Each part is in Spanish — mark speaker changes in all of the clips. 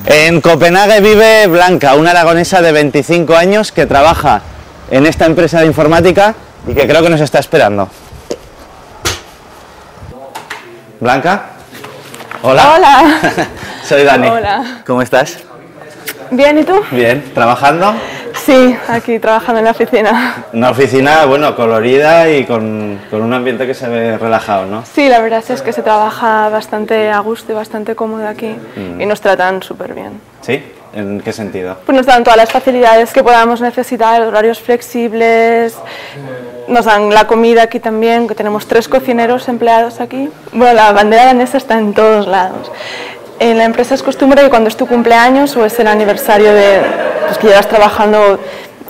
Speaker 1: En Copenhague vive Blanca, una aragonesa de 25 años que trabaja en esta empresa de informática y que creo que nos está esperando. ¿Blanca? Hola.
Speaker 2: Hola.
Speaker 1: Soy Dani.
Speaker 2: Hola.
Speaker 1: ¿Cómo estás?
Speaker 2: Bien, ¿y tú?
Speaker 1: Bien. ¿Trabajando?
Speaker 2: Sí, aquí trabajando en la oficina.
Speaker 1: Una oficina, bueno, colorida y con un ambiente que se ve relajado, ¿no?
Speaker 2: Sí, la verdad es que se trabaja bastante a gusto y bastante cómodo aquí y nos tratan súper bien.
Speaker 1: ¿Sí? ¿En qué sentido?
Speaker 2: Pues nos dan todas las facilidades que podamos necesitar, horarios flexibles, nos dan la comida aquí también, que tenemos 3 cocineros empleados aquí. Bueno, la bandera danesa está en todos lados. En la empresa es costumbre que cuando es tu cumpleaños o es el aniversario de pues, que llevas trabajando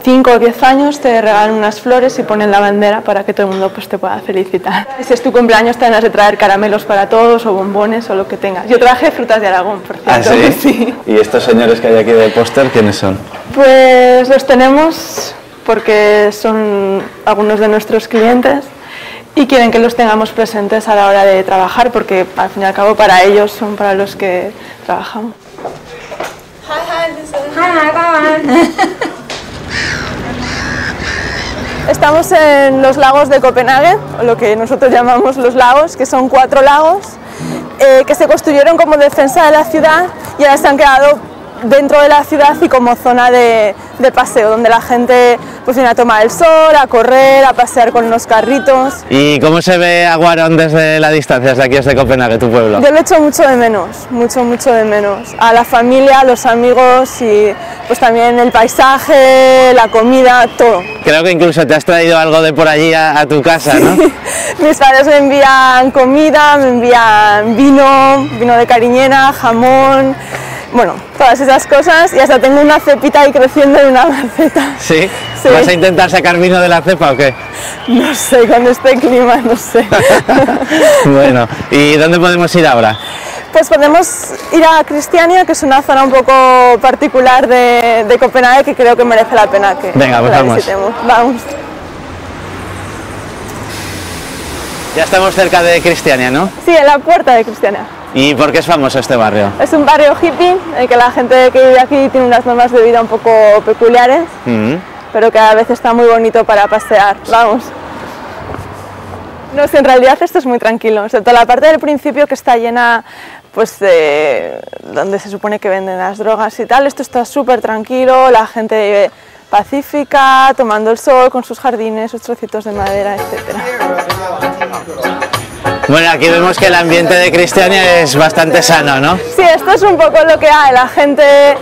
Speaker 2: 5 o 10 años, te regalan unas flores y ponen la bandera para que todo el mundo pues, te pueda felicitar. Si es tu cumpleaños, te van a traer caramelos para todos o bombones o lo que tengas. Yo traje frutas de Aragón, por cierto.
Speaker 1: ¿Ah, sí?
Speaker 2: Sí.
Speaker 1: ¿Y estos señores que hay aquí de póster, quiénes son?
Speaker 2: Pues los tenemos porque son algunos de nuestros clientes y quieren que los tengamos presentes a la hora de trabajar porque al fin y al cabo para ellos son para los que trabajamos. Estamos en los lagos de Copenhague, o lo que nosotros llamamos los lagos, que son 4 lagos que se construyeron como defensa de la ciudad y ahora se han quedado dentro de la ciudad y como zona de paseo, donde la gente pues viene a tomar el sol, a correr, a pasear con los carritos.
Speaker 1: ¿Y cómo se ve Aguarón desde la distancia, desde aquí, desde Copenhague, tu pueblo?
Speaker 2: Yo lo echo mucho de menos, mucho de menos. A la familia, a los amigos y pues también el paisaje, la comida, todo.
Speaker 1: Creo que incluso te has traído algo de por allí a tu casa, ¿no?
Speaker 2: Sí. Mis padres me envían comida, me envían vino de Cariñena, jamón, bueno, todas esas cosas y hasta tengo una cepita ahí creciendo en una maceta.
Speaker 1: ¿Sí?
Speaker 2: Sí.
Speaker 1: ¿Vas a intentar sacar vino de la cepa o qué?
Speaker 2: No sé, con este clima no sé.
Speaker 1: Bueno, ¿y dónde podemos ir ahora?
Speaker 2: Pues podemos ir a Christiania, que es una zona un poco particular de Copenhague que creo que merece la pena que
Speaker 1: Venga, pues
Speaker 2: la
Speaker 1: vamos.
Speaker 2: visitemos. Vamos.
Speaker 1: Ya estamos cerca de Christiania, ¿no?
Speaker 2: Sí, en la puerta de Christiania.
Speaker 1: ¿Y por qué es famoso este barrio?
Speaker 2: Es un barrio hippie, en el que la gente que vive aquí tiene unas normas de vida un poco peculiares, pero que a veces está muy bonito para pasear. Vamos. No sé, en realidad esto es muy tranquilo, excepto la parte del principio que está llena pues de donde se supone que venden las drogas y tal. Esto está súper tranquilo, la gente vive pacífica, tomando el sol con sus jardines, sus trocitos de madera, etc.
Speaker 1: Bueno, aquí vemos que el ambiente de Christiania es bastante sano, ¿no?
Speaker 2: Sí, esto es un poco lo que hay, la gente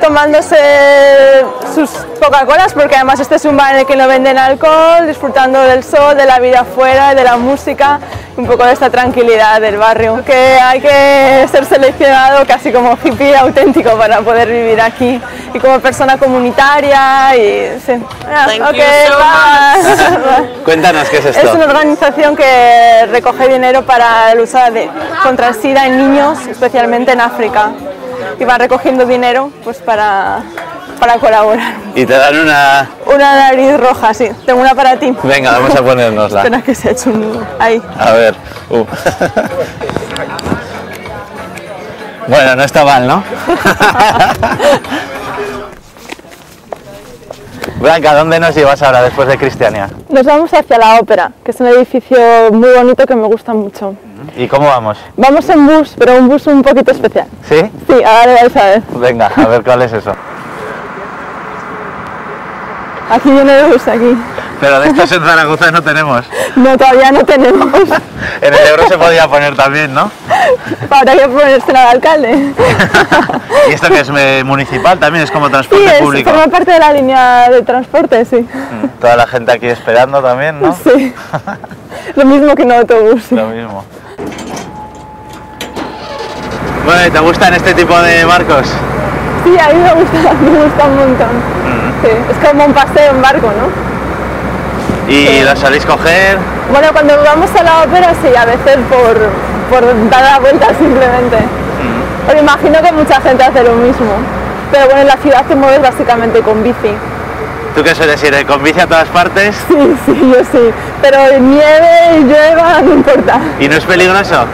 Speaker 2: tomándose sus Coca-Colas, porque además este es un bar en el que no venden alcohol, disfrutando del sol, de la vida afuera, de la música, un poco de esta tranquilidad del barrio. Que hay que ser seleccionado casi como hippie auténtico para poder vivir aquí y como persona comunitaria y sí.
Speaker 1: Cuéntanos, ¿qué es esto?
Speaker 2: Es una organización que recoge dinero para el uso contra el SIDA en niños, especialmente en África. Y van recogiendo dinero pues para colaborar.
Speaker 1: Y te dan una...
Speaker 2: Una nariz roja, sí. Tengo una para ti.
Speaker 1: Venga, vamos a ponérnosla.
Speaker 2: Espera que se ha hecho un nudo. Ahí.
Speaker 1: A ver. Bueno, no está mal, ¿no? Blanca, ¿dónde nos llevas ahora después de Christiania?
Speaker 2: Nos vamos hacia la ópera, que es un edificio muy bonito que me gusta mucho.
Speaker 1: ¿Y cómo vamos?
Speaker 2: Vamos en bus, pero un bus un poquito especial.
Speaker 1: ¿Sí?
Speaker 2: Sí, ahora vais a ver.
Speaker 1: Venga, a ver cuál es eso.
Speaker 2: Aquí viene el bus, aquí.
Speaker 1: Pero de estos en Zaragoza no tenemos.
Speaker 2: No, todavía no tenemos.
Speaker 1: En el Ebro se podía poner también, ¿no?
Speaker 2: Habrá que ponérselo al alcalde.
Speaker 1: ¿Y esto que es municipal también? ¿Es como transporte
Speaker 2: Sí,
Speaker 1: público?
Speaker 2: forma parte de la línea de transporte, sí.
Speaker 1: Toda la gente aquí esperando también, ¿no?
Speaker 2: Sí. Lo mismo que en autobús. Sí.
Speaker 1: Lo mismo. Bueno, ¿y te gustan este tipo de barcos?
Speaker 2: Sí, a mí me gusta un montón. Sí, es como un paseo en barco, ¿no?
Speaker 1: ¿Y
Speaker 2: Sí.
Speaker 1: lo soléis coger?
Speaker 2: Bueno, cuando vamos a la ópera, sí, a veces por dar la vuelta simplemente. Pero imagino que mucha gente hace lo mismo. Pero bueno, en la ciudad te mueves básicamente con bici.
Speaker 1: ¿Tú qué sueles ir? ¿Con bici a todas partes?
Speaker 2: Sí, sí, yo sí. Pero nieve y llueva no importa.
Speaker 1: ¿Y no es peligroso?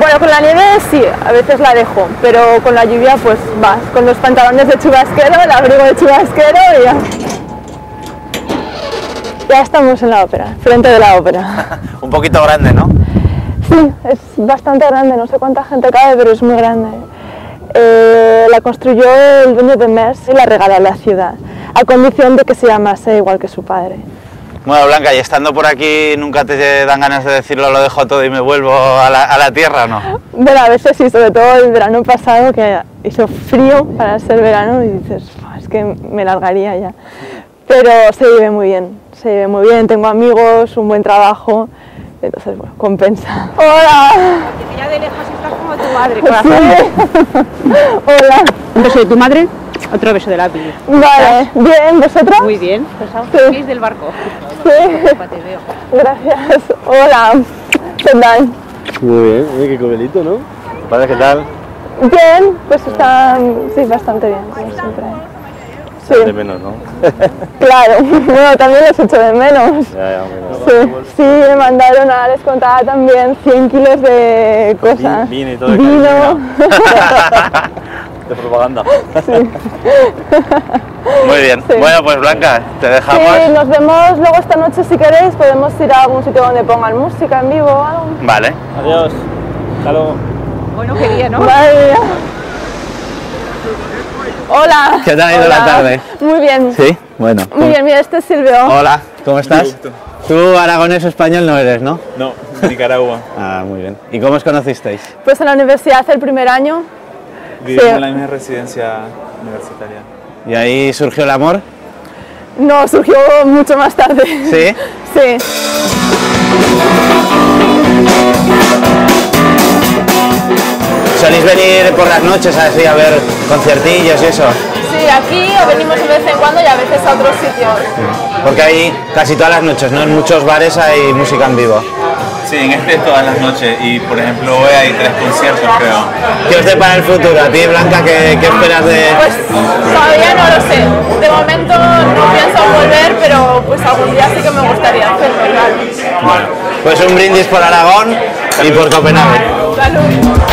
Speaker 2: Bueno, con la nieve sí, a veces la dejo, pero con la lluvia pues vas con los pantalones de chubasquero, el abrigo de chubasquero y ya. Ya estamos en la ópera, frente de la ópera.
Speaker 1: Un poquito grande, ¿no?
Speaker 2: Sí, es bastante grande, no sé cuánta gente cabe, pero es muy grande. La construyó el dueño de Metz y la regaló a la ciudad, a condición de que se llamase igual que su padre.
Speaker 1: Bueno, Blanca, y estando por aquí, ¿nunca te dan ganas de decirlo, lo dejo todo y me vuelvo a la tierra, no?
Speaker 2: Bueno, a veces sí, sobre todo el verano pasado, que hizo frío para ser verano y dices, es que me largaría ya. Pero se vive muy bien, tengo amigos, un buen trabajo, entonces bueno, compensa. ¡Hola!
Speaker 3: Que ya de lejos estás como tu madre,
Speaker 2: Sí. Hola.
Speaker 3: Un beso de tu madre, otro beso de la Pili.
Speaker 2: Vale, bien, ¿vosotros?
Speaker 3: Muy bien,
Speaker 2: Sí.
Speaker 3: del barco.
Speaker 2: Sí.
Speaker 3: Te veo.
Speaker 2: Gracias. Hola. ¿Qué tal?
Speaker 4: Muy bien, oye, qué comelito, ¿no?
Speaker 1: Padre, ¿qué tal?
Speaker 2: Bien, pues está, sí, bastante bien, como siempre. Sí,
Speaker 4: De menos, ¿no?
Speaker 2: claro. Bueno, también los echo de menos.
Speaker 4: Ya, menos.
Speaker 2: Sí, sí, me mandaron, ahora les contaba también 100 kilos de cosas.
Speaker 4: Vino y todo de
Speaker 2: Vino.
Speaker 4: De propaganda.
Speaker 1: Muy bien.
Speaker 2: Sí.
Speaker 1: Bueno, pues Blanca, te dejamos.
Speaker 2: Sí, nos vemos luego esta noche si queréis, podemos ir a algún sitio donde pongan música en vivo o algo.
Speaker 1: Vale.
Speaker 4: Adiós. Hasta luego.
Speaker 3: Bueno, qué día, ¿no?
Speaker 2: Madre mía. Hola.
Speaker 1: ¿Qué tal ha ido
Speaker 2: Hola.
Speaker 1: la tarde?
Speaker 2: Muy bien.
Speaker 1: Sí, bueno.
Speaker 2: Muy bien, mira, este es Silvio.
Speaker 1: Hola, ¿cómo estás? Tú aragonés o español no eres, ¿no?
Speaker 4: No, Nicaragua.
Speaker 1: Ah, muy bien. ¿Y cómo os conocisteis?
Speaker 2: Pues en la universidad el primer año.
Speaker 5: Vivimos
Speaker 2: Sí.
Speaker 5: en la misma residencia universitaria.
Speaker 1: ¿Y ahí surgió el amor?
Speaker 2: No, surgió mucho más tarde.
Speaker 1: ¿Sí?
Speaker 2: Sí.
Speaker 1: ¿Soléis venir por las noches así a ver conciertillos y eso?
Speaker 2: Sí, aquí o venimos de vez en cuando y a veces a otros sitios.
Speaker 1: Porque ahí casi todas las noches, ¿no? En muchos bares hay música en vivo.
Speaker 5: Sí, en este es todas las noches y por ejemplo hoy hay 3 conciertos creo.
Speaker 1: ¿Qué os depara el futuro? ¿A ti, Blanca, qué esperas de...?
Speaker 2: Pues todavía no lo sé. De momento no pienso volver, pero pues algún día sí que me gustaría hacerlo, claro.
Speaker 1: Pues un brindis por Aragón y por Copenhague.
Speaker 2: Salud.